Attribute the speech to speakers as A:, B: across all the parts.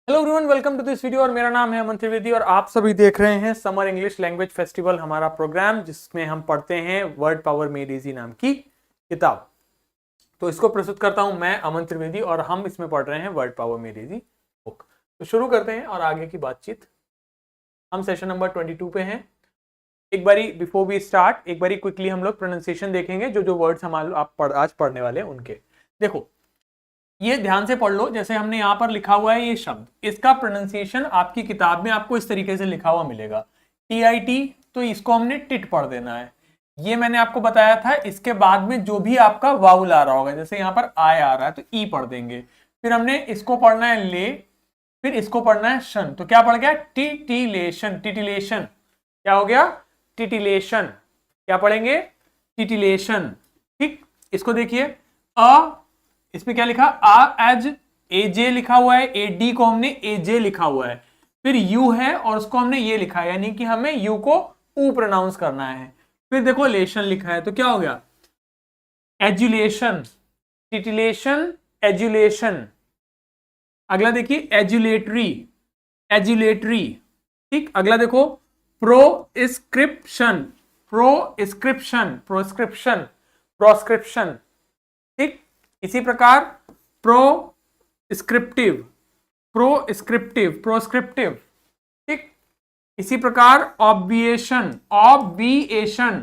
A: Hello everyone, welcome to this video. और मेरा नाम है अमन त्रिवेदी और आप सभी देख रहे हैं समर इंग्लिश लैंग्वेज फेस्टिवल, हमारा प्रोग्राम जिसमें हम पढ़ते हैं वर्ड पावर मेड इजी नाम की किताब। तो इसको प्रस्तुत करता हूं मैं अमन त्रिवेदी और हम इसमें पढ़ रहे हैं word power made easy book. तो शुरू करते हैं और आगे की बातचीत। हम सेशन नंबर 22 पे हैं। एक बारी बिफोर वी स्टार्ट, एक बारी क्विकली हम लोग प्रोनाउंसिएशन देखेंगे। जो जो वर्ड्स हम आज पढ़ने वाले हैं उनके देखो, ये ध्यान से पढ़ लो। जैसे हमने यहां पर लिखा हुआ है ये शब्द, इसका प्रोनाउंसिएशन आपकी किताब में आपको इस तरीके से लिखा हुआ मिलेगा, TIT। तो इसको हमने टिट पढ़ देना है। ये मैंने आपको बताया था। इसके बाद में जो भी आपका वाउल आ रहा होगा, जैसे यहाँ पर आय आ रहा है तो ई पढ़ देंगे। फिर हमने इसको पढ़ना है ले, फिर इसको पढ़ना है शन। तो क्या पढ़ गया? टिटिलेशन। टिटिलेशन क्या हो गया? टिटिलेशन। क्या पढ़ेंगे? टिटिलेशन। ठीक, इसको देखिए। अ, इसमें क्या लिखा? आ एज एजे लिखा हुआ है, AD को हमने एजे लिखा हुआ है। फिर यू है और उसको हमने ये लिखा है, यानी कि हमें यू को ऊ प्रोनाउंस करना है। फिर देखो लेशन लिखा है, तो क्या हो गया? एजुलेशन, टिटिलेशन, एजुलेशन। अगला देखिए एजुलेटरी, एजुलेटरी। ठीक, अगला देखो प्रोस्क्रिप्शन, प्रोस्क्रिप्शन, प्रोस्क्रिप्शन, प्रोस्क्रिप्शन। ठीक, इसी प्रकार प्रोस्क्रिप्टिव, प्रोस्क्रिप्टिव, प्रोस्क्रिप्टिव। ठीक, इसी प्रकार ऑब्विएशन, ऑब्विएशन।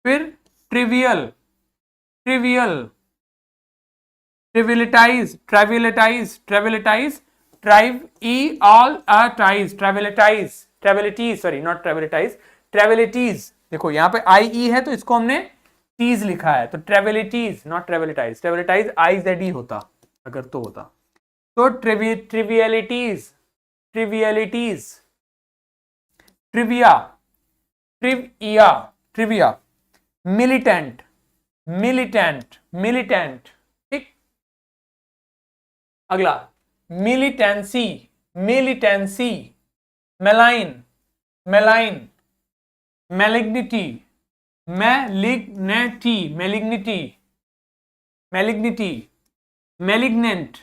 A: फिर trivial, trivial, trivialise, trivialise, trivialise, trivialise, trivialise, trivialities, sorry not trivialise, trivialities. देखो यहाँ पे IE है तो इसको हमने टीज लिखा है, तो ट्रेविलिटीज नॉट ट्रेविलिटाइज। ट्रेविलिटाइज IZD होता अगर तो होता। तो trivialities, trivialities. Trivia, trivia, trivia. Militant, militant, militant. ठीक, अगला militancy, militancy. Malign, malign. Malignity, malignity, malignity, malignity. Malignant,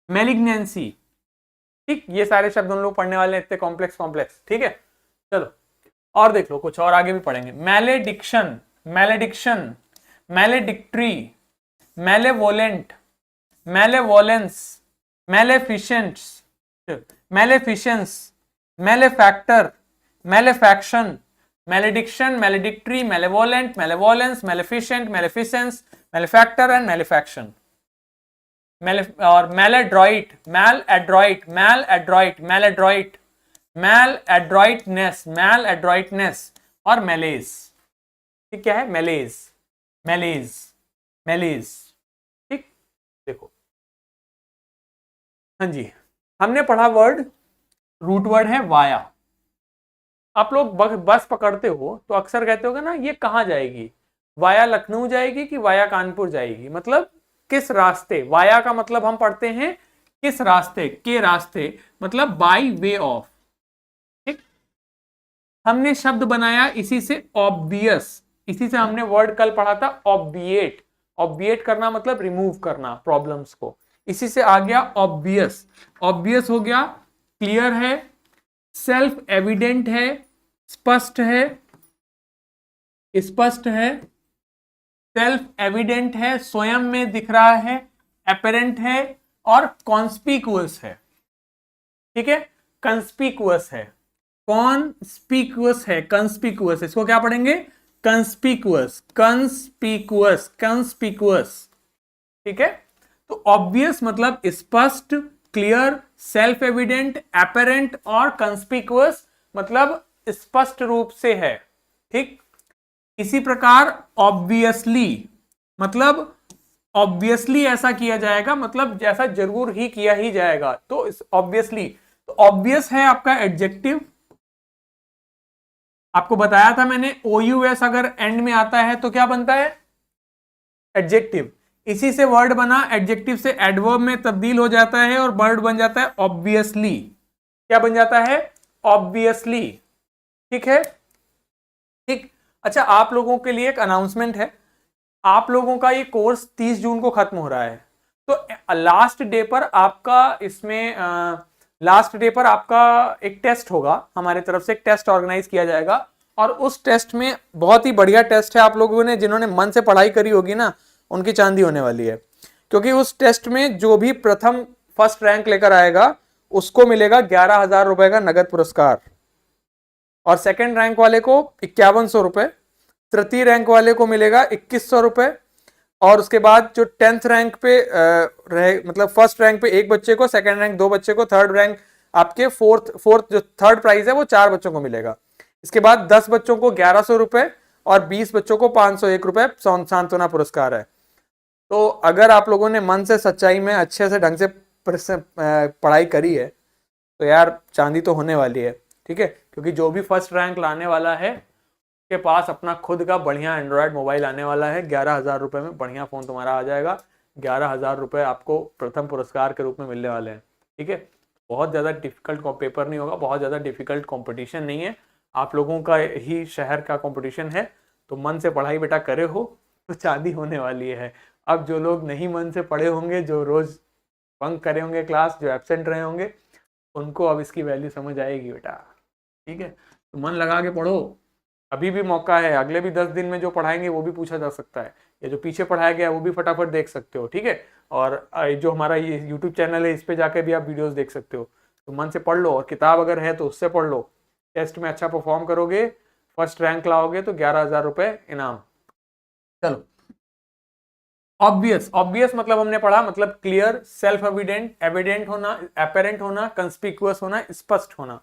A: malignancy. ठीक, ये सारे शब्द हम लोग पढ़ने वाले हैं, इतने कॉम्प्लेक्स कॉम्प्लेक्स। ठीक है, चलो और देख लो, कुछ और आगे भी पढ़ेंगे। मैलेडिक्शन, मैलेडिक्शन, मैलेडिक्ट्री, मैलेवोलेंट, मैलेवोलेंस, मैलेफिशेंट्स, मैलेफिशेंस, मैलेफैक्टर, मैलेफैक्शन, malediction, maledictory, malevolent, malevolence, maleficent, maleficence, malefactor and malefaction। और maladroit, maladroit, maladroit, maladroit, maladroitness, maladroitness और malaise। ठीक, क्या है? malaise, malaise, malaise। ठीक, देखो, हाँ जी, हमने पढ़ा वर्ड, रूट वर्ड है वाया। आप लोग बस पकड़ते हो तो अक्सर कहते होगे ना, ये कहां जाएगी? वाया लखनऊ जाएगी कि वाया कानपुर जाएगी? मतलब किस रास्ते। वाया का मतलब हम पढ़ते हैं किस रास्ते, के रास्ते, मतलब बाय वे ऑफ। ठीक, हमने शब्द बनाया इसी से ऑब्वियस। इसी से हमने वर्ड कल पढ़ा था ऑब्विएट। ऑब्विएट करना मतलब रिमूव करना प्रॉब्लम्स को। इसी से आ गया ऑब्वियस। ऑब्वियस हो गया क्लियर है, सेल्फ एविडेंट है, स्पष्ट है, स्पष्ट है, सेल्फ एविडेंट है, स्वयं में दिख रहा है, एपेरेंट है और कॉन्स्पिकुअस है। ठीक है, कंस्पिकुअस है, कॉन्स्पिकुअस है, कंस्पिकुअस। इसको क्या पढ़ेंगे? Conspicuous, conspicuous, conspicuous. ठीक है, तो ऑब्वियस मतलब स्पष्ट, क्लियर, सेल्फ एविडेंट, एपेरेंट और कंस्पिकुअस मतलब स्पष्ट रूप से है। ठीक, इसी प्रकार ऑब्वियसली मतलब ऑब्वियसली ऐसा किया जाएगा, मतलब जैसा जरूर ही किया ही जाएगा। तो ऑब्वियसली, तो ऑब्वियस है आपका एडजेक्टिव। आपको बताया था मैंने, OUS अगर एंड में आता है तो क्या बनता है? एडजेक्टिव। इसी से वर्ड बना, एडजेक्टिव से एडवर्ब में तब्दील हो जाता है और वर्ड बन जाता है ऑब्वियसली। क्या बन जाता है? ऑब्वियसली। ठीक है, ठीक। अच्छा, आप लोगों के लिए एक अनाउंसमेंट है। आप लोगों का ये कोर्स 30 जून को खत्म हो रहा है। तो लास्ट डे पर आपका इसमें लास्ट डे पर आपका एक टेस्ट होगा, हमारे तरफ से एक टेस्ट ऑर्गेनाइज किया जाएगा, और उस टेस्ट में बहुत ही बढ़िया टेस्ट है, आप लोगों ने जिन्होंने मन से पढ़ाई करी होगी ना उनकी चांदी होने वाली है, क्योंकि उस टेस्ट में जो भी प्रथम फर्स्ट रैंक लेकर आएगा उसको मिलेगा 11,000 रुपए का नगद पुरस्कार, और सेकंड रैंक वाले को 5100 रुपए, तृतीय रैंक वाले को मिलेगा 2100 रुपए, और उसके बाद जो 10th रैंक पे रहे, मतलब फर्स्ट रैंक पे एक बच्चे को, सेकंड रैंक 2 बच्चे को, थर्ड रैंक आपके फोर्थ जो थर्ड प्राइज है वो 4 बच्चों को मिलेगा। इसके बाद 10 बच्चों को 1100 रुपए और 20 बच्चों को 501 रुपए सांत्वना पुरस्कार है। तो अगर आप लोगों ने मन से सच्चाई में अच्छे से ढंग से पढ़ाई करी है तो यार चांदी तो होने वाली है, ठीक है, क्योंकि जो भी फर्स्ट रैंक लाने वाला है के पास अपना खुद का बढ़िया एंड्रॉयड मोबाइल आने वाला है, 11,000 रुपए में बढ़िया फोन तुम्हारा आ जाएगा, 11,000 रुपए आपको प्रथम पुरस्कार के रूप में मिलने वाले हैं, ठीक है। बहुत ज़्यादा डिफिकल्ट पेपर नहीं होगा, बहुत ज़्यादा डिफिकल्ट कंपटीशन नहीं है, आप लोगों का ही शहर का कंपटीशन है, तो मन से पढ़ाई बेटा करे हो तो चांदी होने वाली है। अब जो लोग नहीं मन से पढ़े होंगे, जो रोज बंक करे होंगे क्लास, जो एब्सेंट रहे होंगे, उनको अब इसकी वैल्यू समझ आएगी बेटा, ठीक है। तो मन लगा के पढ़ो, अभी भी मौका है, अगले भी 10 दिन में जो पढ़ाएंगे वो भी पूछा जा सकता है, या जो पीछे पढ़ाया गया है वो भी फटाफट देख सकते हो, ठीक है। और जो हमारा ये YouTube चैनल है इस पे जाके भी आप वीडियोस देख सकते हो, तो मन से पढ़ लो, और किताब अगर है तो उससे पढ़ लो, टेस्ट में अच्छा परफॉर्म करोगे, फर्स्ट रैंक लाओगे तो 11,000 रुपए इनाम। चलो, ऑब्वियस, ऑब्वियस मतलब हमने पढ़ा, मतलब क्लियर, सेल्फ एविडेंट, एविडेंट होना, अपेरेंट होना, कंस्पिक्युअस होना, स्पष्ट होना।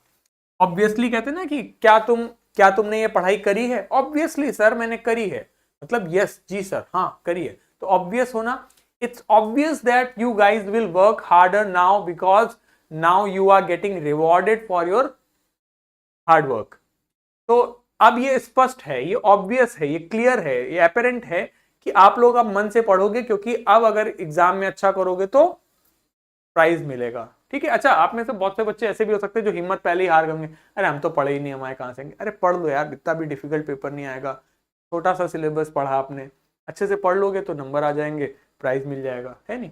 A: ऑब्वियसली कहते हैं ना कि क्या तुमने ये पढ़ाई करी है? ऑब्वियसली सर मैंने करी है, मतलब यस जी सर, हाँ करी है, तो ऑब्वियस होना। It's obvious that you guys will work harder now because now you are getting rewarded for your hard work. तो अब ये स्पष्ट है, ये ऑब्वियस है, ये क्लियर है, ये अपेरेंट है कि आप लोग अब मन से पढ़ोगे, क्योंकि अब अगर एग्जाम में अच्छा करोगे तो प्राइज मिलेगा, ठीक है। अच्छा, आप में से बहुत से बच्चे ऐसे भी हो सकते हैं जो हिम्मत पहले ही हार गए, अरे हम तो पढ़े ही नहीं, हमारे कहाँ से, अरे पढ़ लो यार, इतना भी डिफिकल्ट पेपर नहीं आएगा, छोटा सा सिलेबस पढ़ा आपने, अच्छे से पढ़ लोगे तो नंबर आ जाएंगे, प्राइज मिल जाएगा, है नहीं।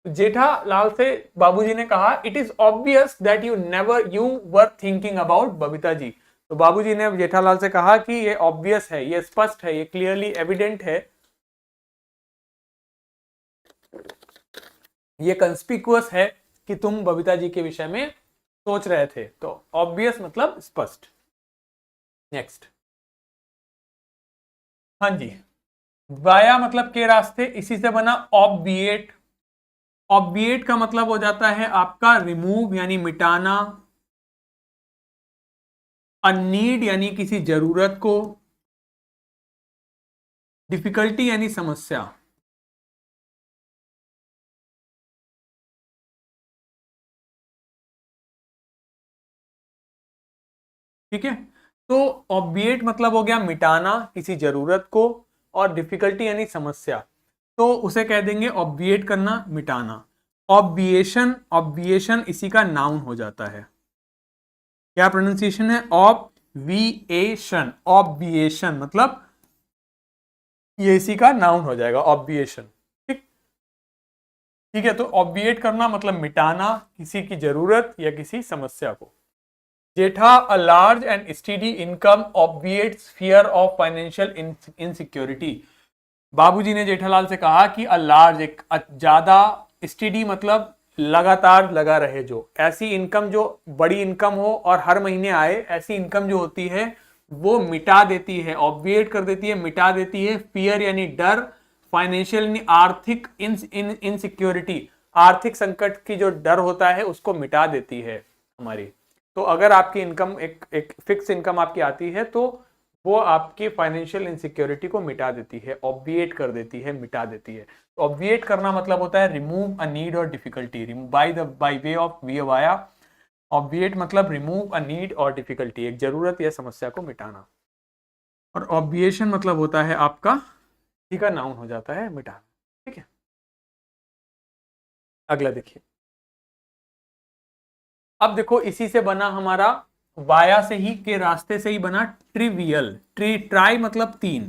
A: जेठालाल से बाबूजी ने कहा, it is obvious that you were thinking about Babita ji. तो बाबूजी ने जेठालाल से कहा कि ये ऑब्वियस है, ये स्पष्ट है, ये क्लियरली एविडेंट है, ये कंस्पिक्युअस है कि तुम बबीता जी के विषय में सोच रहे थे। तो ऑब्वियस मतलब स्पष्ट। नेक्स्ट, हाँ जी, वाया मतलब के रास्ते, इसी से बना ऑब्विएट। ऑब्विएट का मतलब हो जाता है आपका रिमूव यानी मिटाना, अननीड यानी किसी जरूरत को, डिफिकल्टी यानी समस्या, ठीक है। तो ऑब्विएट मतलब हो गया मिटाना किसी जरूरत को, और डिफिकल्टी यानी समस्या, तो उसे कह देंगे ऑब्विएट करना, मिटाना। ऑब्विएशन, ऑब्विएशन इसी का नाउन हो जाता है, क्या प्रोनाउंसिएशन है? ऑब्विएशन, ऑब्विएशन मतलब ये इसी का नाउन हो जाएगा, ऑब्विएशन, ठीक, ठीक है। तो ऑब्विएट करना मतलब मिटाना किसी की जरूरत या किसी समस्या को। Jetha, a large and steady income obviates fear of financial insecurity. Babuji ने जेठालाल से कहा कि अ लार्ज, एक ज्यादा, स्टेडी मतलब लगातार लगा रहे, जो ऐसी इनकम जो बड़ी इनकम हो और हर महीने आए, ऐसी इनकम जो होती है वो मिटा देती है, ऑब्विएट कर देती है, मिटा देती है। फियर यानी डर, फाइनेंशियल यानी आर्थिक, इनसिक्योरिटी आर्थिक संकट की जो डर होता है उसको मिटा देती है हमारी। तो अगर आपकी इनकम एक फिक्स इनकम आपकी आती है तो वो आपकी फाइनेंशियल इनसिक्योरिटी को मिटा देती है, ऑब्विएट कर देती है, मिटा देती है। ऑब्विएट करना मतलब होता है रिमूव अ नीड और difficulty, by way of via. Obviate मतलब रिमूव अ नीड और डिफिकल्टी, एक जरूरत या समस्या को मिटाना। और ऑब्विएशन मतलब होता है आपका, ठीक है, नाउन हो जाता है, मिटाना, ठीक है। अगला देखिए, अब देखो इसी से बना हमारा, वाया से ही के रास्ते से ही बना ट्रिवियल। ट्राई मतलब तीन,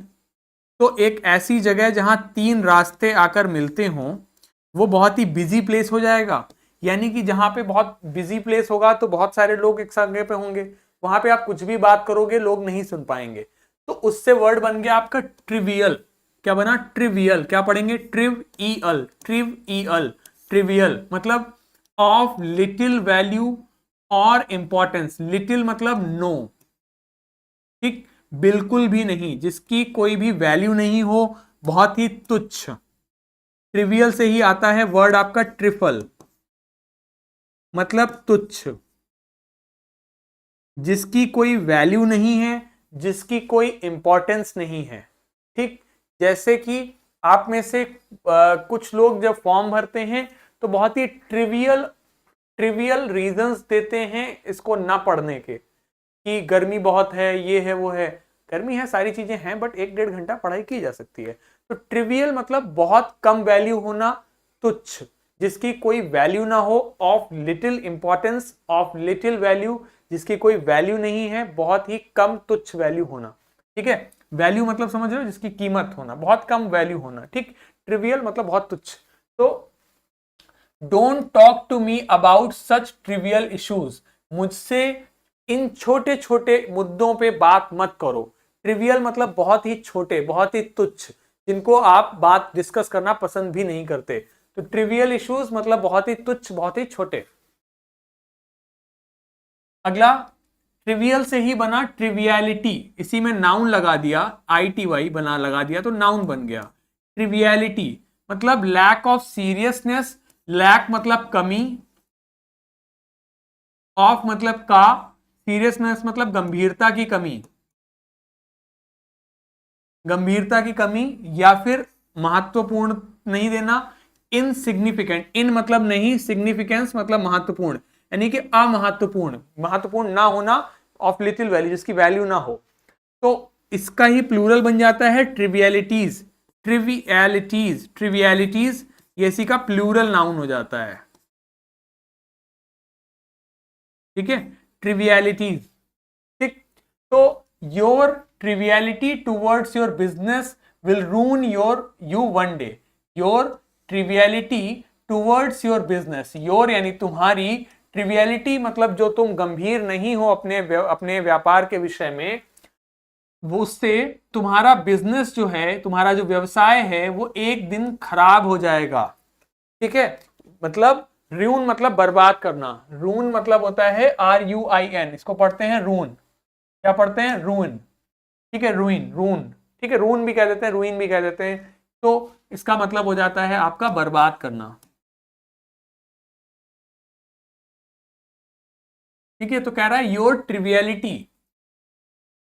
A: तो एक ऐसी जगह जहां तीन रास्ते आकर मिलते हों वो बहुत ही बिजी प्लेस हो जाएगा। यानी कि जहां पे बहुत बिजी प्लेस होगा तो बहुत सारे लोग एक जगह पे होंगे, वहां पे आप कुछ भी बात करोगे लोग नहीं सुन पाएंगे। तो उससे वर्ड बन गया आपका ट्रिवियल। क्या बना? ट्रिवियल। क्या पढ़ेंगे? ट्रिव ई अल, ट्रिव ई अल, ट्रिवियल मतलब ऑफ लिटिल वैल्यू और इंपॉर्टेंस। लिटिल मतलब नो, ठीक, बिल्कुल भी नहीं, जिसकी कोई भी वैल्यू नहीं हो, बहुत ही तुच्छ। ट्रिवियल से ही आता है वर्ड आपका ट्रिफल, मतलब तुच्छ, जिसकी कोई वैल्यू नहीं है, जिसकी कोई इंपॉर्टेंस नहीं है। ठीक, जैसे कि आप में से कुछ लोग जब फॉर्म भरते हैं तो बहुत ही ट्रिवियल ट्रिवियल रीजंस देते हैं इसको ना पढ़ने के, कि गर्मी बहुत है, ये है, वो है। गर्मी है, सारी चीजें हैं, बट 1-1.5 घंटा पढ़ाई की जा सकती है। तो ट्रिवियल मतलब बहुत कम वैल्यू होना, तुच्छ, जिसकी कोई वैल्यू ना हो, of little importance, of little value, जिसकी कोई वैल्यू नहीं है, बहुत ही कम तुच्छ वैल्यू होना। ठीक है, वैल्यू मतलब समझ रहे हो, जिसकी कीमत होना, बहुत कम वैल्यू होना। ठीक, ट्रिवियल मतलब बहुत तुच्छ। तो don't talk to me about such trivial issues, मुझसे इन छोटे छोटे मुद्दों पे बात मत करो। ट्रिवियल मतलब बहुत ही छोटे, बहुत ही तुच्छ, जिनको आप बात डिस्कस करना पसंद भी नहीं करते। तो ट्रिवियल इश्यूज मतलब बहुत ही तुच्छ, बहुत ही छोटे। अगला, ट्रिवियल से ही बना ट्रिवियलिटी, इसी में नाउन लगा दिया, ITY बना लगा दिया तो नाउन बन गया। ट्रिवियलिटी मतलब लैक ऑफ सीरियसनेस, लैक मतलब कमी, ऑफ मतलब का, सीरियसनेस मतलब गंभीरता की कमी, गंभीरता की कमी या फिर महत्वपूर्ण नहीं देना। इनसिग्निफिकेंट, इन मतलब नहीं, सिग्निफिकेंस मतलब महत्वपूर्ण, यानी कि अमहत्वपूर्ण, महत्वपूर्ण ना होना, ऑफ लिटिल वैल्यू, जिसकी वैल्यू ना हो। तो इसका ही प्लूरल बन जाता है ट्रिवियलिटीज, ट्रिवियलिटीज, ट्रिवियलिटीज, ये इसी का प्लूरल नाउन हो जाता है। ठीक है, ट्रिवियलिटीज। ठीक, तो your triviality towards your business will ruin you one day. Your triviality towards your business, your यानी तुम्हारी, ट्रिवियलिटी मतलब जो तुम गंभीर नहीं हो अपने व्यापार के विषय में, वो उससे तुम्हारा बिजनेस जो है, तुम्हारा जो व्यवसाय है, वो एक दिन खराब हो जाएगा। ठीक है, मतलब रून मतलब बर्बाद करना, रून मतलब होता है RUIN, इसको पढ़ते हैं रून। क्या पढ़ते हैं? रून। ठीक है, रूइन, रून। ठीक है, रून भी कह देते हैं, रूइन भी कह देते हैं। तो इसका मतलब हो जाता है आपका बर्बाद करना। ठीक है, तो कह रहा है योर ट्रिवियलिटी,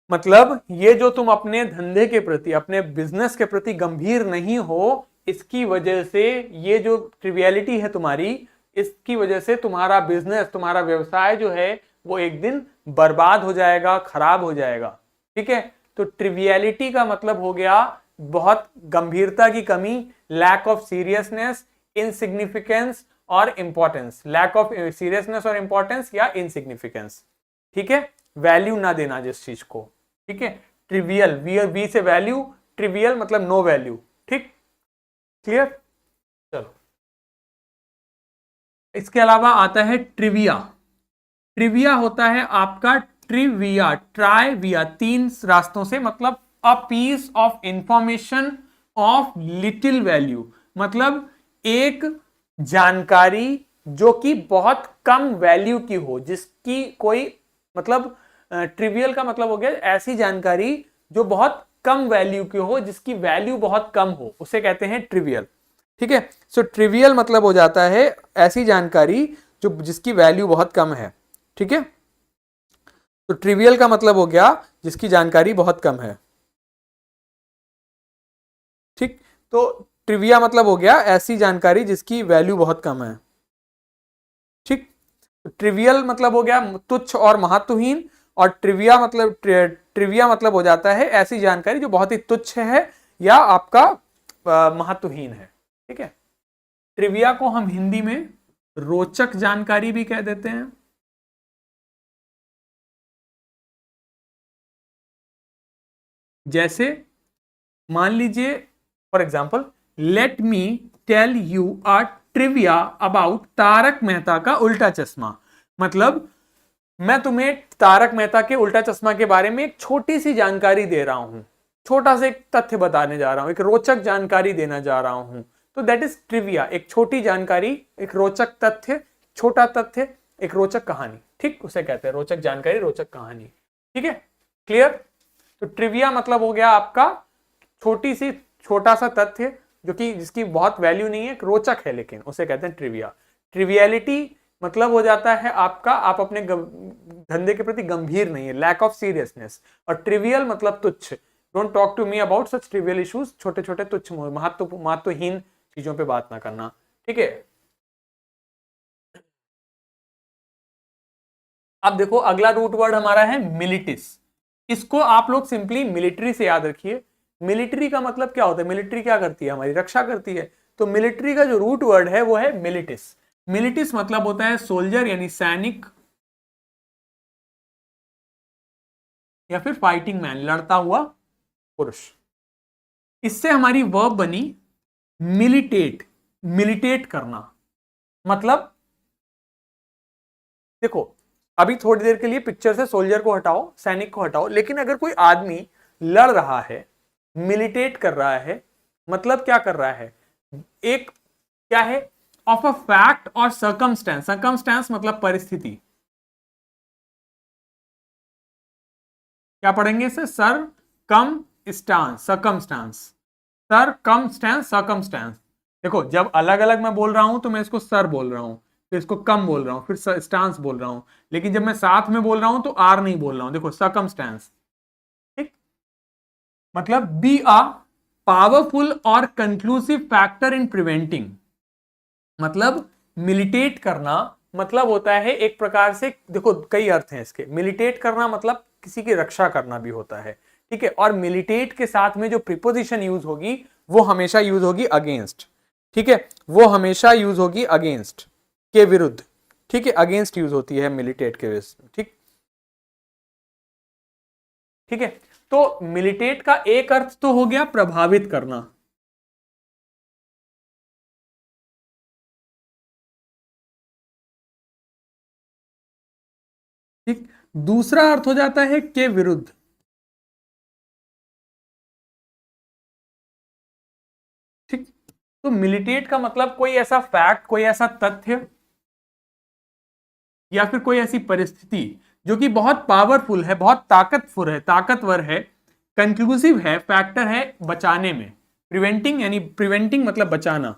A: मतलब ये जो तुम अपने धंधे के प्रति, अपने बिजनेस के प्रति गंभीर नहीं हो, इसकी वजह से, ये जो ट्रिवियलिटी है तुम्हारी, इसकी वजह से तुम्हारा बिजनेस, तुम्हारा व्यवसाय जो है, वो एक दिन बर्बाद हो जाएगा, खराब हो जाएगा। ठीक है, तो ट्रिवियलिटी का मतलब हो गया बहुत गंभीरता की कमी, लैक ऑफ सीरियसनेस, इनसिग्निफिकेंस और इंपॉर्टेंस, लैक ऑफ सीरियसनेस और इंपॉर्टेंस या इनसिग्निफिकेंस। ठीक है, वैल्यू ना देना जिस चीज को। ठीक है, ट्रिवियल, वी से वैल्यू, ट्रिवियल मतलब नो वैल्यू। ठीक, क्लियर? चलो, इसके अलावा आता है ट्रिविया। ट्रिविया होता है आपका ट्रिविया, ट्राइविया, 3 रास्तों से, मतलब a piece of information of little value, मतलब एक जानकारी जो कि बहुत कम वैल्यू की हो, जिसकी कोई मतलब, ट्रिवियल का मतलब हो गया ऐसी जानकारी जो बहुत कम वैल्यू की हो, जिसकी वैल्यू बहुत कम हो, उसे कहते हैं ट्रिवियल। ठीक है, सो ट्रिवियल मतलब हो जाता है ऐसी जानकारी जो जिसकी वैल्यू बहुत कम है। ठीक है, तो ट्रिवियल का मतलब हो गया जिसकी जानकारी बहुत कम है। ठीक, तो ट्रिविया मतलब हो गया ऐसी जानकारी जिसकी वैल्यू बहुत कम है। ठीक, तो ट्रिवियल मतलब हो गया तुच्छ और महत्वहीन, और ट्रिविया मतलब हो जाता है ऐसी जानकारी जो बहुत ही तुच्छ है या आपका महत्वहीन है। ठीक है, ट्रिविया को हम हिंदी में रोचक जानकारी भी कह देते हैं। जैसे मान लीजिए, for example, let me tell you a trivia about Tarak Mehta ka Ooltah चश्मा। मतलब मैं तुम्हें तारक मेहता के उल्टा चश्मा के बारे में एक छोटी सी जानकारी दे रहा हूं, छोटा सा एक तथ्य बताने जा रहा हूं, एक रोचक जानकारी देना जा रहा हूं, तो दैट इज ट्रिविया। एक छोटी जानकारी, एक रोचक तथ्य, छोटा तथ्य, एक रोचक कहानी, ठीक, उसे कहते हैं रोचक जानकारी, रोचक कहानी। ठीक है, क्लियर। तो ट्रिविया मतलब हो गया आपका छोटी सी, छोटा सा तथ्य जो कि जिसकी बहुत वैल्यू नहीं है, रोचक है, लेकिन उसे कहते हैं ट्रिविया। ट्रिवियलिटी मतलब हो जाता है आपका, आप अपने धंधे के प्रति गंभीर नहीं है, लैक ऑफ सीरियसनेस। और ट्रिवियल मतलब तुच्छ, don't talk to me about such trivial issues, छोटे छोटे तुच्छ महत्वहीन चीजों पे बात ना करना। ठीक है, अब देखो अगला रूट वर्ड हमारा है मिलिटिस। इसको आप लोग सिंपली मिलिट्री से याद रखिए। मिलिट्री का मतलब क्या होता है, मिलिट्री क्या करती है, हमारी रक्षा करती है। तो मिलिट्री का जो रूट वर्ड है वो है मिलिटिस। मिलिटिस मतलब होता है सोल्जर यानी सैनिक, या फिर फाइटिंग मैन, लड़ता हुआ पुरुष। इससे हमारी वर्ब बनी मिलिटेट, मिलिटेट करना। मतलब देखो, अभी थोड़ी देर के लिए पिक्चर से सोल्जर को हटाओ, सैनिक को हटाओ, लेकिन अगर कोई आदमी लड़ रहा है, मिलिटेट कर रहा है, मतलब क्या कर रहा है, एक क्या है, ऑफ अ फैक्ट और सर्कमस्टेंस। सर्कमस्टेंस मतलब परिस्थिति। क्या पढ़ेंगे इसे, सर कम स्टांस, सर्कमस्टांस, सर कम स्टैंस, सर्कमस्टेंस। देखो जब अलग अलग मैं बोल रहा हूं तो मैं इसको सर बोल रहा हूं, फिर इसको कम बोल रहा हूं, फिर स्टांस बोल रहा हूं, लेकिन जब मैं साथ में बोल रहा हूं तो आर नहीं बोल रहा हूं। देखो सर्कमस्टेंस, ठीक, मतलब बी अ पावरफुल और कंक्लूसिव फैक्टर इन प्रिवेंटिंग। मतलब मिलिटेट करना मतलब होता है एक प्रकार से, देखो कई अर्थ हैं इसके। मिलिटेट करना मतलब किसी की रक्षा करना भी होता है, ठीक है। और मिलिटेट के साथ में जो प्रीपोजिशन यूज होगी वो हमेशा यूज होगी अगेंस्ट, ठीक है, वो हमेशा यूज होगी अगेंस्ट, के विरुद्ध, ठीक है, अगेंस्ट यूज होती है मिलिटेट के विरुद्ध, ठीक, ठीक है। तो मिलिटेट का एक अर्थ तो हो गया प्रभावित करना, ठीक। दूसरा अर्थ हो जाता है के विरुद्ध, ठीक। तो मिलिटेट का मतलब कोई ऐसा फैक्ट, कोई ऐसा तथ्य या फिर कोई ऐसी परिस्थिति जो कि बहुत पावरफुल है, बहुत ताकतवर है, कंक्लूसिव है, फैक्टर है बचाने में। प्रिवेंटिंग यानी प्रिवेंटिंग मतलब बचाना।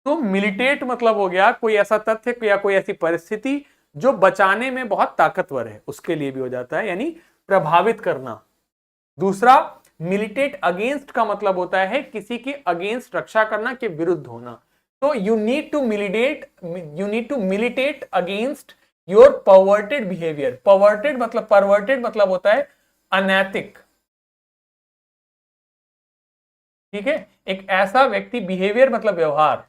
A: तो मिलिटेट मतलब हो गया कोई ऐसा तथ्य या कोई ऐसी परिस्थिति जो बचाने में बहुत ताकतवर है, उसके लिए भी हो जाता है, यानी प्रभावित करना। दूसरा मिलिटेट अगेंस्ट का मतलब होता है किसी के अगेंस्ट, रक्षा करना, के विरुद्ध होना। तो you need to militate against your perverted behaviour. Perverted मतलब होता है अनैतिक, ठीक है, एक ऐसा व्यक्ति, बिहेवियर मतलब व्यवहार।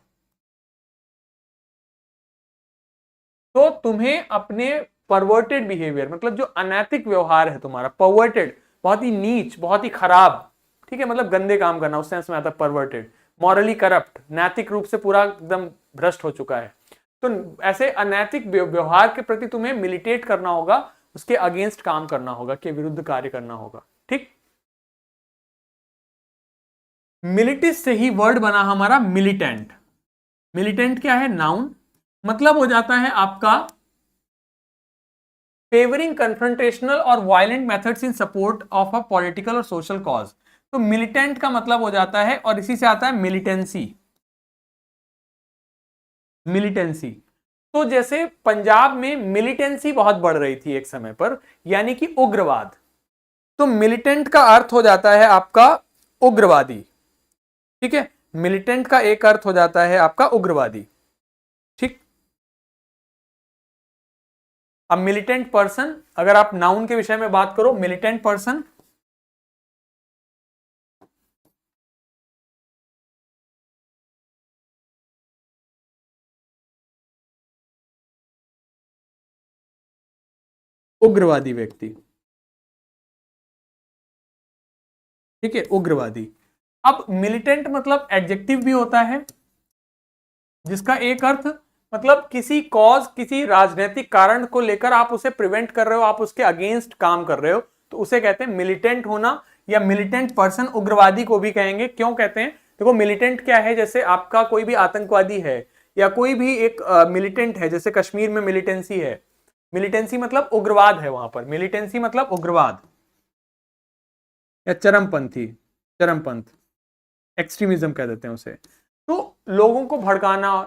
A: तो तुम्हें अपने परवर्टेड बिहेवियर मतलब जो अनैतिक व्यवहार है तुम्हारा, परवर्टेड बहुत ही नीच, बहुत ही खराब, ठीक है, मतलब गंदे काम करना, उस सेंस में आता है परवर्टेड। मॉरली करप्ट, नैतिक रूप से पूरा एकदम भ्रष्ट हो चुका है। तो ऐसे अनैतिक व्यवहार के प्रति तुम्हें मिलिटेट करना होगा, उसके अगेंस्ट काम करना होगा, के विरुद्ध कार्य करना होगा, ठीक। मिलिटिस से ही वर्ड बना हमारा मिलिटेंट। मिलिटेंट क्या है, नाउन, मतलब हो जाता है आपका फेवरिंग कन्फ्रंटेशनल और violent methods in support of a political और सोशल कॉज। तो मिलिटेंट का मतलब हो जाता है, और इसी से आता है मिलिटेंसी। मिलिटेंसी, तो जैसे पंजाब में मिलिटेंसी बहुत बढ़ रही थी एक समय पर, यानी कि उग्रवाद। तो मिलिटेंट का अर्थ हो जाता है आपका उग्रवादी, ठीक है। मिलिटेंट का एक अर्थ हो जाता है आपका उग्रवादी, ठीक। अब मिलिटेंट पर्सन, अगर आप नाउन के विषय में बात करो, मिलिटेंट पर्सन उग्रवादी व्यक्ति, ठीक है, उग्रवादी। अब मिलिटेंट मतलब एडजेक्टिव भी होता है, जिसका एक अर्थ मतलब किसी कॉज, किसी राजनीतिक कारण को लेकर आप उसे प्रिवेंट कर रहे हो, आप उसके अगेंस्ट काम कर रहे हो, तो उसे कहते हैं मिलिटेंट होना, या मिलिटेंट पर्सन उग्रवादी को भी कहेंगे। क्यों कहते हैं? देखो मिलिटेंट क्या है, जैसे आपका कोई भी आतंकवादी है या कोई भी एक मिलिटेंट है, जैसे कश्मीर में मिलिटेंसी है, मिलिटेंसी मतलब उग्रवाद है वहां पर, मिलिटेंसी मतलब उग्रवाद या चरमपंथी, चरमपंथ, एक्सट्रीमिज्म कह देते हैं उसे। तो लोगों को भड़काना,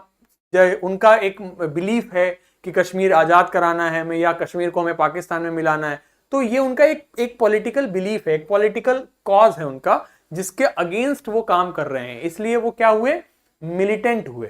A: उनका एक बिलीफ है कि कश्मीर आजाद कराना है हमें, या कश्मीर को हमें पाकिस्तान में मिलाना है, तो ये उनका एक पॉलिटिकल बिलीफ है, एक पॉलिटिकल कॉज है उनका, जिसके अगेंस्ट वो काम कर रहे हैं, इसलिए वो क्या हुए? मिलिटेंट हुए।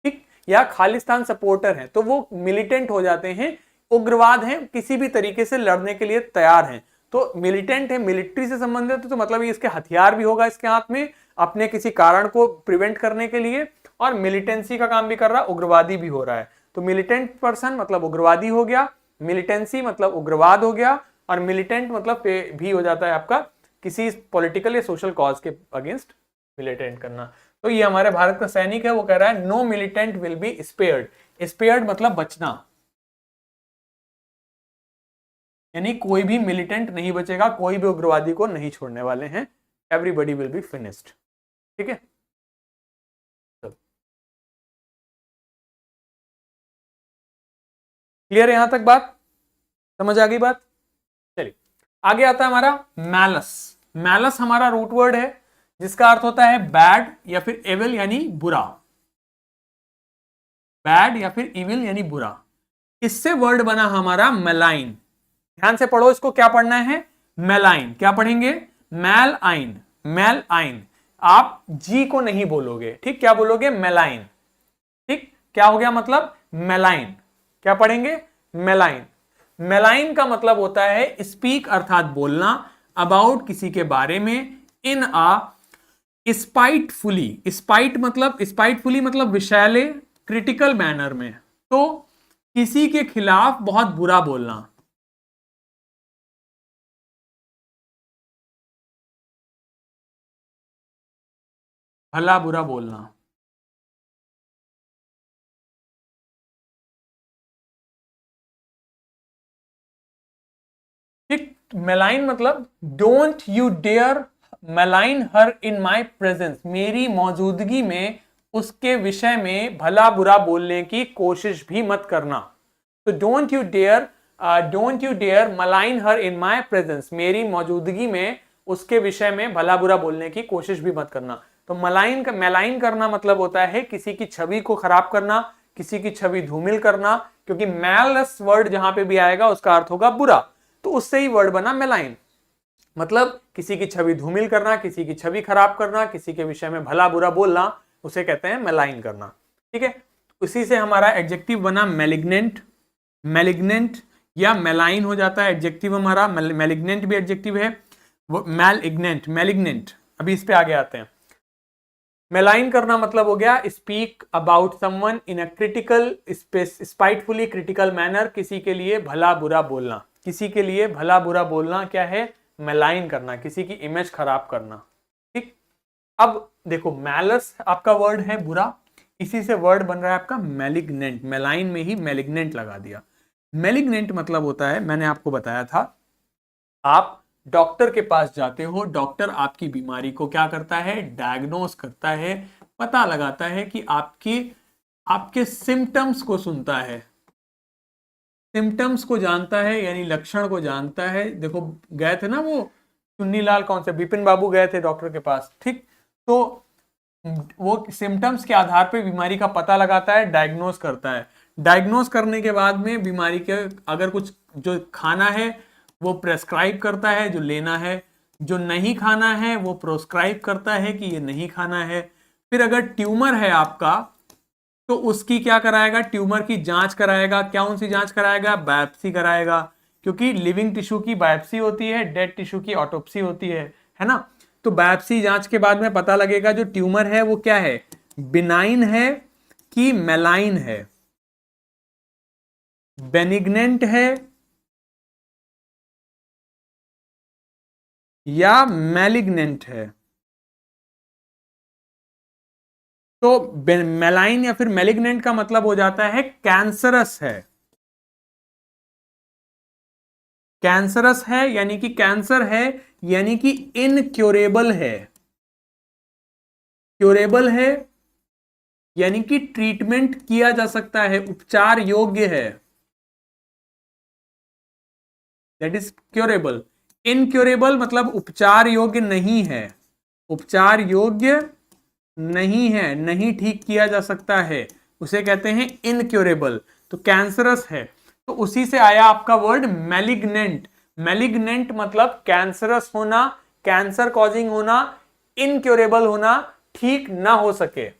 A: ठीक, या खालिस्तान सपोर्टर हैं तो वो मिलिटेंट हो जाते हैं, उग्रवाद हैं, किसी भी तरीके से लड़ने के लिए तैयार हैं। तो मिलिटेंट है, मिलिट्री से संबंधित, तो मतलब ये इसके हथियार भी होगा इसके हाथ में अपने किसी कारण को प्रिवेंट करने के लिए, और मिलिटेंसी का काम भी कर रहा है, उग्रवादी भी हो रहा है। तो मिलिटेंट पर्सन मतलब उग्रवादी हो गया, मिलिटेंसी मतलब उग्रवाद हो गया, और मिलिटेंट मतलब भी हो जाता है आपका किसी पॉलिटिकल या सोशल कॉज के अगेंस्ट मिलिटेंट करना। तो ये हमारे भारत का सैनिक है, वो कह रहा है no militant will be spared. Spared मतलब बचना, यानी कोई भी मिलिटेंट नहीं बचेगा, कोई भी उग्रवादी को नहीं छोड़ने वाले हैं, एवरीबॉडी विल बी फिनिश्ड। ठीक है, क्लियर है यहां तक बात? समझ आ गई बात? चलिए आगे आता है हमारा मैलस। मैलस हमारा रूट वर्ड है, जिसका अर्थ होता है बैड या फिर एविल यानी बुरा, बैड या फिर इविल यानी बुरा। इससे वर्ड बना हमारा मेलाइन। ध्यान से पढ़ो, इसको क्या पढ़ना है? मेलाइन। क्या पढ़ेंगे? मैल आइन, मैल आइन। आप जी को नहीं बोलोगे, ठीक, क्या बोलोगे? मेलाइन। ठीक, क्या हो गया मतलब? मेलाइन। क्या पढ़ेंगे? मेलाइन। मेलाइन का मतलब होता है स्पीक अर्थात बोलना, अबाउट किसी के बारे में, इन आ स्पाइटफुली, स्पाइटफुली मतलब विषैले, क्रिटिकल मैनर में, तो किसी के खिलाफ बहुत बुरा बोलना। भला बुरा बोलना। ठीक, मेलाइन मतलब don't you dare malign her in my presence, मेरी मौजूदगी में उसके विषय में भला बुरा बोलने की कोशिश भी मत करना। तो don't you dare malign her in my presence, मेरी मौजूदगी में उसके विषय में भला बुरा बोलने की कोशिश भी मत करना। तो मेलाइन करना मतलब होता है किसी की छवि को खराब करना, किसी की छवि धूमिल करना, क्योंकि मैलस वर्ड जहां पे भी आएगा उसका अर्थ होगा बुरा, तो उससे ही वर्ड बना मेलाइन। मतलब किसी की छवि धूमिल करना, किसी की छवि खराब करना, किसी के विषय में भला बुरा बोलना, उसे कहते हैं मेलाइन करना। ठीक है, उसी से हमारा एडजेक्टिव बना मेलिग्नेंट। मेलिग्नेंट या मेलाइन हो जाता है एडजेक्टिव हमारा, मेलिग्नेंट भी एडजेक्टिव है, मेलिग्नेंट, मेलिग्नेंट। अभी इस पे आगे आते हैं। मेलाइन करना मतलब हो गया speak about someone in a critical spitefully critical manner, किसी के लिए भला बुरा बोलना, किसी के लिए भला बुरा बोलना क्या है? मेलाइन करना, किसी की इमेज खराब करना। ठीक, अब देखो मैलस आपका वर्ड है बुरा, इसी से वर्ड बन रहा है आपका मेलिग्नेंट, मेलाइन में ही मेलिग्नेंट लगा दिया। मेलिग्नेंट मतलब होता है, मैंने आपको बताया था, आप डॉक्टर के पास जाते हो, डॉक्टर आपकी बीमारी को क्या करता है? डायग्नोस करता है, पता लगाता है कि आपके सिम्टम्स को सुनता है, सिम्टम्स को जानता है, यानी लक्षण को जानता है। देखो गए थे ना वो चुन्नीलाल, कौन से, बिपिन बाबू गए थे डॉक्टर के पास, ठीक, तो वो सिम्टम्स के आधार पे बीमारी का पता लगाता है, डायग्नोस करता है। डायग्नोस करने के बाद में बीमारी के अगर कुछ जो खाना है वो प्रेस्क्राइब करता है, जो लेना है, जो नहीं खाना है वो प्रोस्क्राइब करता है कि ये नहीं खाना है। फिर अगर ट्यूमर है आपका तो उसकी क्या कराएगा? ट्यूमर की जांच कराएगा। क्या उनसी जांच कराएगा? बायोप्सी कराएगा, क्योंकि लिविंग टिश्यू की बायोप्सी होती है, डेड टिश्यू की ऑटोप्सी होती है ना। तो बायोप्सी जांच के बाद में पता लगेगा जो ट्यूमर है वो क्या है, बिनाइन है कि मेलाइन है, बेनिग्नेंट है या मैलिग्नेंट है। तो मेलाइन या फिर मेलिग्नेंट का मतलब हो जाता है कैंसरस है, कैंसरस है यानी कि कैंसर है, यानी कि इनक्योरेबल है, क्योरेबल है यानी कि ट्रीटमेंट किया जा सकता है, उपचार योग्य है, दैट इज क्योरेबल। इनक्योरेबल मतलब उपचार योग्य नहीं है, उपचार योग्य नहीं है, नहीं ठीक किया जा सकता है, उसे कहते हैं इनक्योरेबल। तो कैंसरस है, तो उसी से आया आपका वर्ड मैलिग्नेंट। मैलिग्नेंट मतलब कैंसरस होना, कैंसर कॉजिंग होना, इनक्योरेबल होना, ठीक ना हो सके।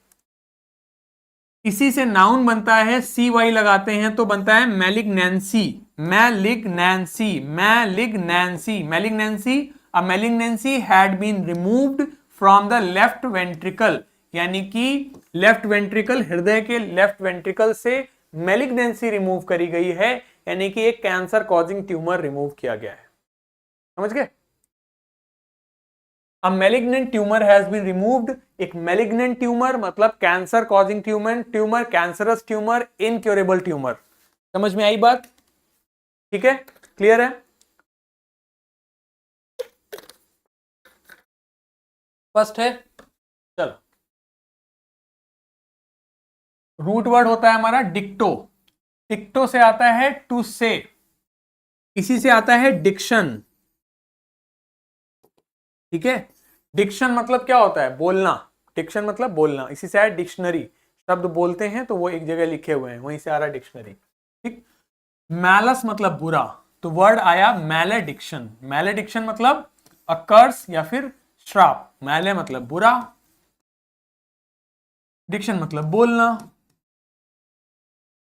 A: इसी से नाउन बनता है, cy लगाते हैं तो बनता है malignancy, malignancy, malignancy, malignancy. A malignancy had been removed from the left ventricle, यानी कि लेफ्ट वेंट्रिकल, हृदय के लेफ्ट वेंट्रिकल से मैलिग्नेंसी रिमूव करी गई है, यानी कि एक कैंसर कॉजिंग ट्यूमर रिमूव किया गया है। समझ गए? A malignant tumor has been removed। एक malignant tumor मतलब cancer causing tumour, tumour cancerous tumour, incurable tumour. समझ में आई बात? ठीक है, क्लियर है? फर्स्ट है, चलो। रूट वर्ड होता है हमारा डिक्टो, डिक्टो से आता है टू से, इसी से आता है डिक्शन। ठीक है, डिक्शन मतलब क्या होता है? बोलना, डिक्शन मतलब बोलना, इसी से आया डिक्शनरी, शब्द बोलते हैं तो वो एक जगह लिखे हुए हैं, वहीं से आ रहा डिक्शनरी। ठीक, मैलस मतलब बुरा, तो वर्ड आया मैलेडिक्शन। मैलेडिक्शन मतलब अकर्स या फिर श्राप, मैले मतलब बुरा, डिक्शन मतलब बोलना,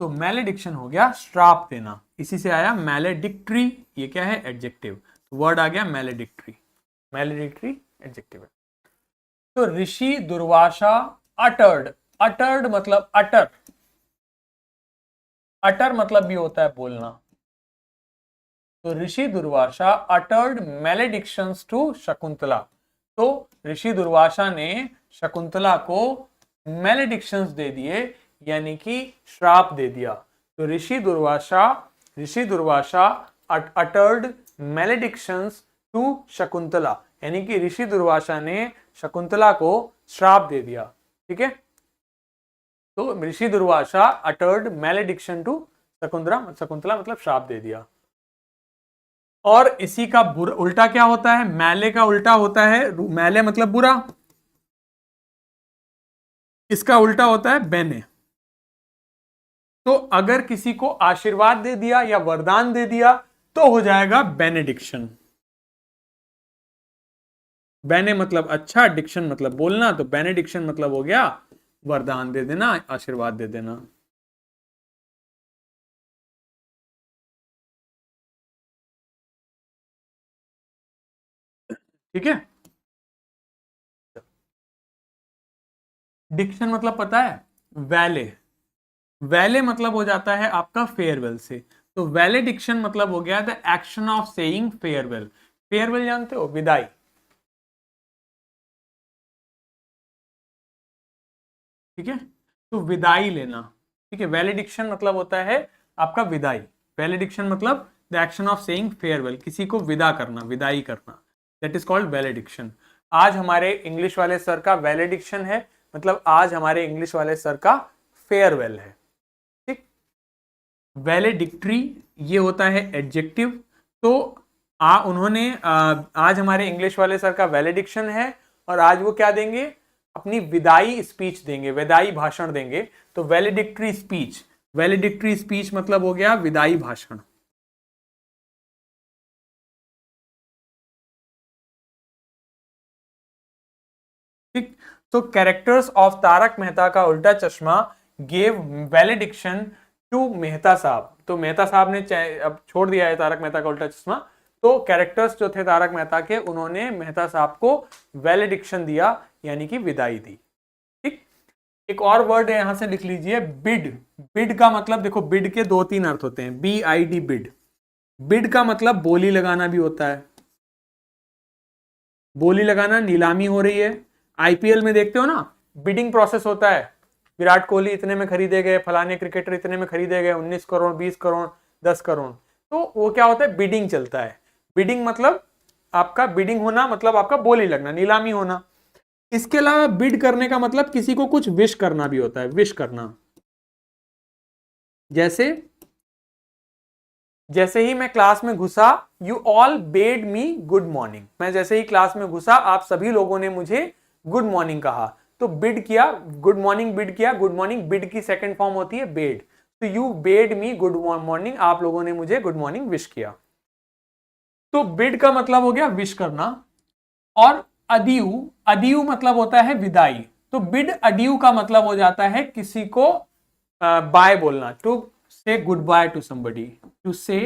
A: तो मैलेडिक्शन हो गया श्राप देना, इसी से आया मैलेडिक्ट्री। ये क्या है? एडजेक्टिव, वर्ड आ गया मैलेडिक्ट्री, मैलेडिक्ट्री एडजेक्टिव है। तो ऋषि दुर्वासा अटर्ड, अटर्ड मतलब अटर, अटर मतलब भी होता है बोलना, तो ऋषि दुर्वासा अटर्ड मैलेडिक्शंस टू शकुंतला, तो ऋषि दुर्वासा ने शकुंतला को मैलेडिक्शंस दे दिए, यानी कि श्राप दे दिया। तो ऋषि दुर्वासा अटर्ड मैलेडिक्शंस टू शकुंतला, यानी कि ऋषि दुर्वासा ने शकुंतला को श्राप दे दिया। ठीक है, तो ऋषि दुर्वासा अटर्ड मैलेडिक्शन टू शकुंतला, शकुंतला मतलब श्राप दे दिया। और इसी का उल्टा क्या होता है? मैले का उल्टा होता है, मैले मतलब बुरा, इसका उल्टा होता है बेने। तो अगर किसी को आशीर्वाद दे दिया या वरदान दे दिया तो हो जाएगा बेनेडिक्शन। बेने मतलब अच्छा, डिक्शन मतलब बोलना, तो बेनेडिक्शन मतलब हो गया वरदान दे देना, आशीर्वाद दे देना। ठीक है, डिक्शन मतलब पता है? वैले, वैले मतलब हो जाता है आपका फेयरवेल से, तो वैलेडिक्शन मतलब हो गया the action of saying farewell. Farewell जानते हो? विदाई। ठीक है, तो विदाई लेना। ठीक है, वैलेडिक्शन मतलब होता है आपका विदाई, वैलेडिक्शन मतलब the action of saying farewell, किसी को विदा करना, विदाई करना, दैट इज कॉल्ड वैलेडिक्शन। आज हमारे इंग्लिश वाले सर का वैलेडिक्शन है, मतलब आज हमारे इंग्लिश वाले सर का फेयरवेल है। ठीक, वैलेडिक्ट्री ये होता है एडजेक्टिव। तो उन्होंने आज हमारे इंग्लिश वाले सर का वैलेडिक्शन है, और आज वो क्या देंगे? अपनी विदाई स्पीच देंगे, विदाई भाषण देंगे। तो वैलेडिक्ट्री स्पीच, वैलेडिक्ट्री स्पीच मतलब हो गया विदाई भाषण। ठीक, तो कैरेक्टर्स ऑफ तारक मेहता का उल्टा चश्मा गेव वैलेडिक्शन टू मेहता साहब। तो मेहता साहब ने अब छोड़ दिया है तारक मेहता का उल्टा चश्मा, तो कैरेक्टर्स जो थे तारक मेहता के, उन्होंने मेहता साहब को वैलेडिक्शन दिया, यानी कि विदाई दी। ठीक, एक और वर्ड है यहां से लिख लीजिए, बिड। बिड का मतलब देखो, बिड के दो तीन अर्थ होते हैं, BID बिड। बिड का मतलब बोली लगाना भी होता है, बोली लगाना, नीलामी हो रही है। IPL में देखते हो ना, बिडिंग प्रोसेस होता है, विराट कोहली इतने में खरीदे गए, फलाने क्रिकेटर इतने में खरीदे गए, 19 करोड़, 20 करोड़, 10 करोड़। तो वो क्या होता है, बिडिंग चलता है। बिडिंग मतलब आपका बिडिंग होना, मतलब आपका बोली लगना, नीलामी होना। इसके अलावा बिड करने का मतलब किसी को कुछ विश करना भी होता है, विश करना। जैसे ही मैं क्लास में घुसा, you all bed me good morning. मैं जैसे ही क्लास में घुसा, आप सभी लोगों ने मुझे गुड मॉर्निंग कहा। तो बिड किया, गुड मॉर्निंग बिड किया, गुड मॉर्निंग बिड की सेकंड फॉर्म होती है बेड। तो you bed me good morning, आप लोगों ने मुझे गुड मॉर्निंग विश किया। तो बिड का मतलब हो गया विश करना। और अदियु, अदियु मतलब होता है विदाई। तो बिड अडियू का मतलब हो जाता है किसी को बाय बोलना, to say good bye to somebody, to say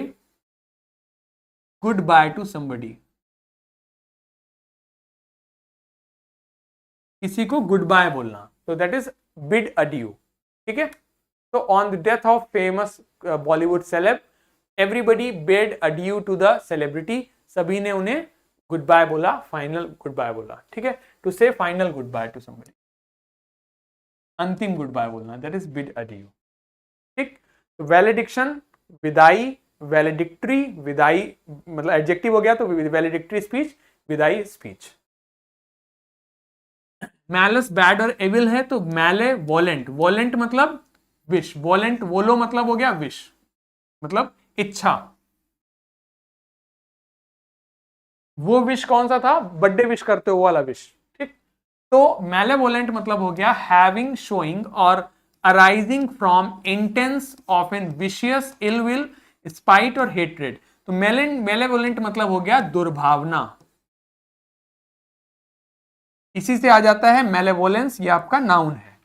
A: good bye to somebody, किसी को गुड बाय बोलना। तो दैट इज बिड अडियू। ठीक है। तो on the death of famous Bollywood celeb, everybody bade adieu to the celebrity. सभी ने उन्हें गुड बाय बोला, फाइनल गुड बाय बोला। ठीक है। To say final good bye to somebody, अंतिम गुड बाय बोलना, दैट इज बिड अडियू। ठीक। वैलिडिक्शन विदाई, वैलिडिक्ट्री विदाई, मतलब एडजेक्टिव हो गया तो वैलिडिक्ट्री स्पीच, विदाई स्पीच। मैलस बैड और एविल है तो मैले वोलेंट, वोलेंट मतलब विश, वोलेंट वोलो मतलब हो गया विश, मतलब इच्छा। वो विश कौन सा था, बर्थडे विश करते हो वाला विश। ठीक। तो मैलेवोलेंट मतलब हो गया हैविंग, शोइंग और arising from intense of an vicious ill will, spite और हेट्रेड। तो मेलेवोलेंट मतलब हो गया दुर्भावना। इसी से आ जाता है मेलेवोलेंस, ये आपका नाउन है।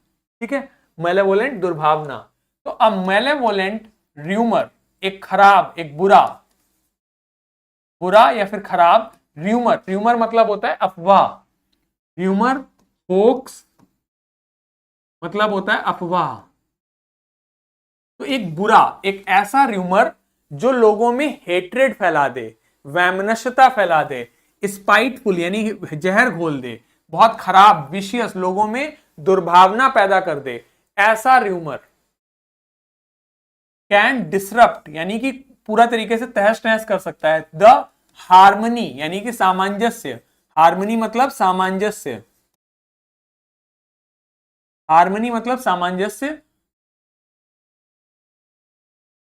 A: ठीक है। मेलेवोलेंट दुर्भावना। तो अब मेलेवोलेंट र्यूमर, एक खराब, एक बुरा, बुरा या फिर खराब र्यूमर, र्यूमर मतलब होता है अफवाह, र्यूमर होक्स मतलब होता है अफवाह। तो एक बुरा, एक ऐसा र्यूमर जो लोगों में हेट्रेड फैला दे, वैमनस्यता फैला दे, स्पाइटफुल यानी जहर घोल दे, बहुत खराब विशियस, लोगों में दुर्भावना पैदा कर दे, ऐसा र्यूमर कैन डिसरप्ट यानी कि पूरा तरीके से तहस नहस कर सकता है द हार्मनी यानी कि सामंजस्य, हार्मनी मतलब सामंजस्य, हार्मनी मतलब सामंजस्य,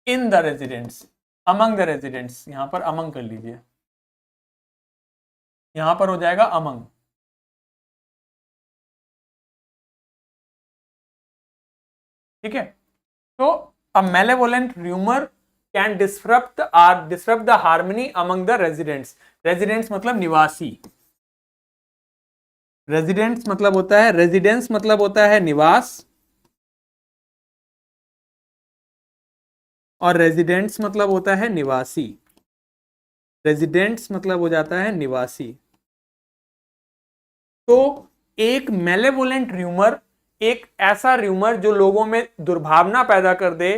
A: in the residents, among the residents, यहां पर अमंग कर लीजिए, यहां पर हो जाएगा अमंग। ठीक है। तो a malevolent rumour can disrupt the harmony among the residents, residents मतलब निवासी, रेजिडेंट्स मतलब होता है, रेजिडेंस मतलब होता है निवास, और रेजिडेंट्स मतलब होता है निवासी, रेजिडेंट्स मतलब हो जाता है निवासी। तो एक मेलेवोलेंट र्यूमर, एक ऐसा र्यूमर जो लोगों में दुर्भावना पैदा कर दे,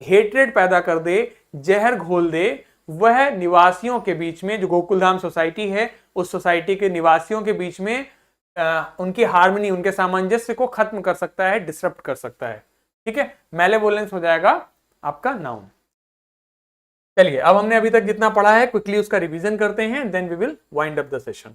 A: हेट्रेड पैदा कर दे, जहर घोल दे, वह निवासियों के बीच में, जो गोकुलधाम सोसाइटी है उस सोसाइटी के निवासियों के बीच में उनकी हार्मनी, उनके सामंजस्य को खत्म कर सकता है, डिसरप्ट कर सकता है। ठीक है। मेलेवोलेंस हो जाएगा आपका नाउन। चलिए, अब हमने अभी तक जितना पढ़ा है क्विकली उसका रिवीजन करते हैं, then we will wind up the session.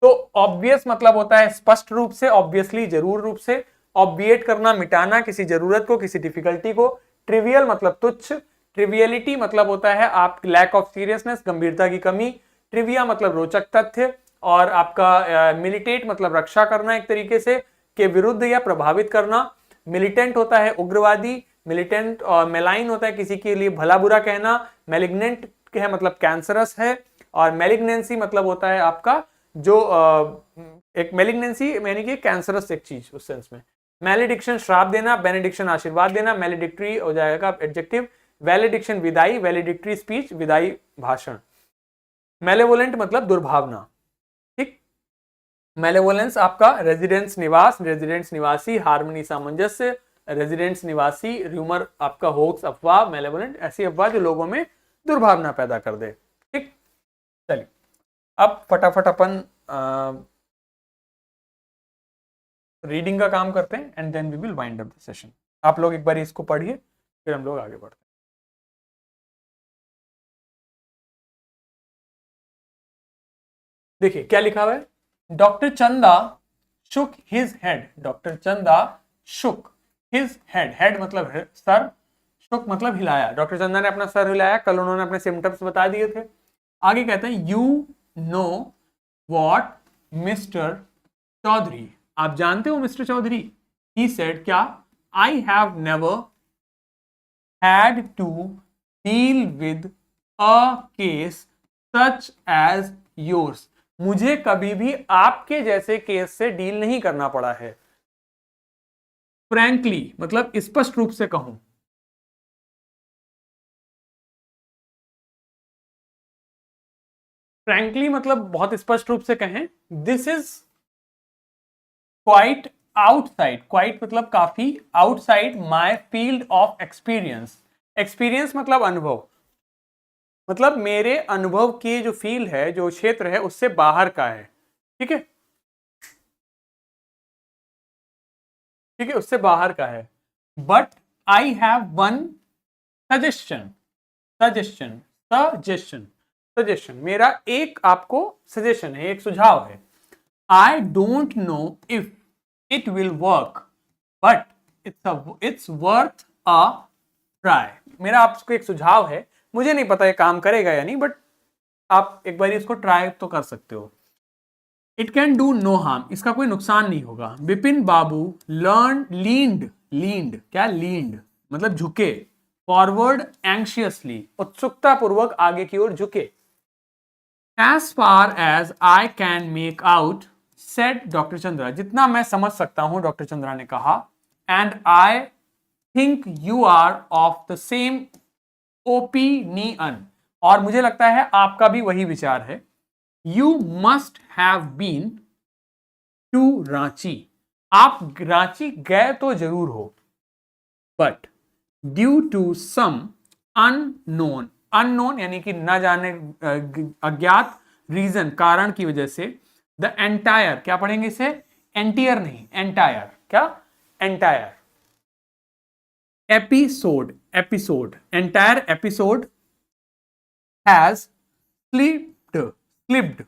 A: तो ऑब्वियस मतलब होता है स्पष्ट रूप से, ऑब्वियसली जरूर रूप से, ऑब्विएट करना मिटाना किसी जरूरत को, किसी डिफिकल्टी को, ट्रिवियल मतलब तुच्छ, ट्रिवियलिटी मतलब होता है आप लैक ऑफ सीरियसनेस, गंभीरता की कमी, ट्रिविया मतलब रोचक तथ्य, और आपका मिलिटेट मतलब रक्षा करना एक तरीके से, के विरुद्ध या प्रभावित करना। मिलिटेंट होता है उग्रवादी, मिलिटेंट और मेलाइन होता है किसी के लिए भला बुरा कहना, मेलिग्नेंट है मतलब कैंसरस है, और मेलिग्नेंसी मतलब होता है आपका जो एक मेलिग्नेंसी यानी कि कैंसरस एक चीज उस सेंस में। मैलेडिक्शन श्राप देना, बेनेडिक्शन आशीर्वाद देना, मैलेडिक्ट्री हो जाएगा एडजेक्टिव, वैलिडिक्शन विदाई, वैलिडिक्ट्री स्पीच विदाई भाषण, मेलेवोलेंट मतलब दुर्भावना। ठीक। मेलेवोलेंस आपका रेजिडेंस निवास, रेजिडेंस निवासी, हार्मनी सामंजस्य, रेजिडेंस निवासी, र्यूमर आपका होक्स अफवाह, मेलेवोलेंट ऐसी अफवाह जो लोगों में दुर्भावना पैदा कर दे। ठीक। चलिए, अब फटाफट अपन रीडिंग का काम करते हैं and then we will wind up the session. आप लोग एक बार इसको पढ़िए, फिर हम लोग आगे बढ़ते हैं। देखिए क्या लिखा हुआ है, डॉक्टर चंदा शुक हिज हेड। डॉक्टर चंदा शुक हिज हेड, हेड मतलब सर, शुक मतलब हिलाया। डॉक्टर चंदा ने अपना सर हिलाया, कल उन्होंने अपने सिम्टम्स बता दिए थे। आगे कहते हैं you know what mister Chaudhary, आप जानते हो मिस्टर चौधरी, ही सेड, क्या, I have never had to deal with a case such as yours, मुझे कभी भी आपके जैसे केस से डील नहीं करना पड़ा है। फ्रैंकली मतलब स्पष्ट रूप से कहूं, फ्रैंकली मतलब बहुत स्पष्ट रूप से कहें, this is quite outside, quite मतलब काफी, outside my field of experience, experience मतलब अनुभव, मतलब मेरे अनुभव की जो फील्ड है, जो क्षेत्र है, उससे बाहर का है। ठीक है, ठीक है, उससे बाहर का है। But I have one suggestion, suggestion, suggestion, suggestion, मेरा एक आपको सजेशन है, एक सुझाव है। I don't know if it will work but it's worth a try, मेरा आपको एक सुझाव है, मुझे नहीं पता ये काम करेगा या नहीं, बट आप एक बार इसको ट्राई तो कर सकते हो। It can do no harm, इसका कोई नुकसान नहीं होगा। Bipin Babu learn leaned, leaned क्या, लीन्ड मतलब झुके, फॉरवर्ड एंशियसली उत्सुकता पूर्वक आगे की ओर झुके। As far as I can make out said doctor Chandra, जितना मैं समझ सकता हूं, डॉक्टर चंद्रा ने कहा, and I think you are of the same opinion, और मुझे लगता है आपका भी वही विचार है। You must have been to Ranchi, आप रांची गए तो जरूर हो, but due to some unknown, unknown यानी कि न जाने, अज्ञात, रीजन कारण की वजह से, द एंटायर, क्या पढ़ेंगे इसे, एंटियर नहीं, एंटायर क्या, entire episode, episode entire episode has slipped, slipped,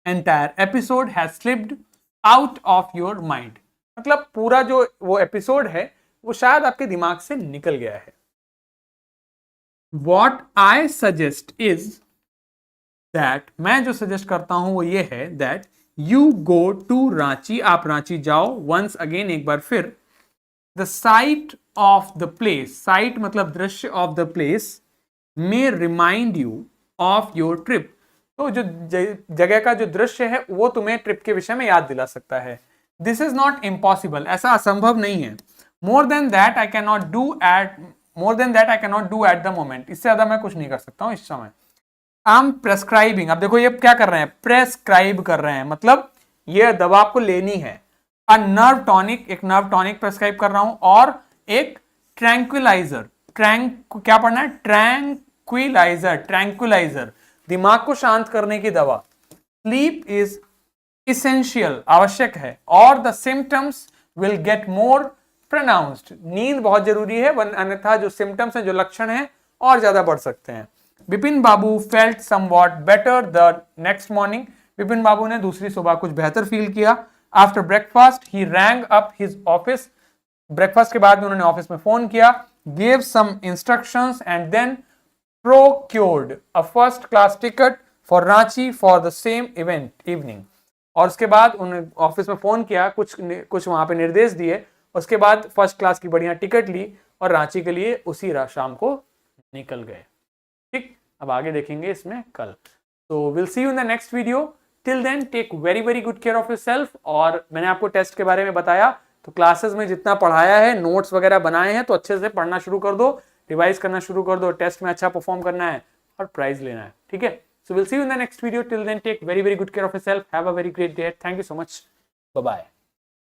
A: entire episode has slipped out of your mind, मतलब पूरा जो वो एपिसोड है वो शायद आपके दिमाग से निकल गया है। What I suggest is that, मैं जो सजेस्ट करता हूं वो ये है, that you go to Ranchi, आप रांची जाओ, वंस अगेन एक बार फिर, the sight of the place, sight मतलब दृश्य, of the place may remind you of your trip, तो जो जगह का जो दृश्य है वो तुम्हें ट्रिप के विषय में याद दिला सकता है। दिस इज नॉट इम्पॉसिबल, ऐसा असंभव नहीं है। More than that I can not do at, more than that I can not do at the moment, इससे ज्यादा मैं कुछ नहीं कर सकता हूं इस समय। आई एम प्रेस्क्राइबिंग, अब देखो ये क्या कर रहे हैं, प्रेस्क्राइब कर रहे हैं, मतलब ये दवा आपको लेनी है। अ नर्व टॉनिक, एक नर्व टॉनिक प्रेस्क्राइब कर रहा हूं, और एक ट्रैंक्विलाइजर, क्या पढ़ना है, ट्रैंक्विलाइजर, ट्रैंक्विलाइजर दिमाग को शांत करने की दवा। स्लीप इज इसेंशियल, आवश्यक है, और the symptoms will get more pronounced, नींद बहुत जरूरी है, अन्यथा जो सिम्टम्स हैं, जो लक्षण हैं, और ज्यादा बढ़ सकते हैं। Bipin Babu felt somewhat better the next morning, Bipin Babu ने दूसरी सुबह कुछ बेहतर फील किया। After breakfast he rang up his office, breakfast के बाद में उन्होंने ऑफिस में फोन किया, gave some instructions and then procured a first class ticket for Ranchi for the same event evening, और उसके बाद उन्होंने ऑफिस में फोन किया, कुछ वहां पे निर्देश दिए, उसके बाद फर्स्ट क्लास की बढ़िया टिकट ली और रांची के लिए उसी शाम को निकल गए। ठीक, अब आगे देखेंगे इसमें कल। तो will see you in the next video, till then take very very good care of yourself. और मैंने आपको टेस्ट के बारे में बताया, तो क्लासेस में जितना पढ़ाया है, नोट्स वगैरह बनाए हैं, तो अच्छे से पढ़ना शुरू कर दो, रिवाइज करना शुरू कर दो, टेस्ट में अच्छा परफॉर्म करना है और प्राइज लेना है। ठीक है, so will see you in the next video, till then take very very good care of yourself, have a very great day, thank you so much, bye bye.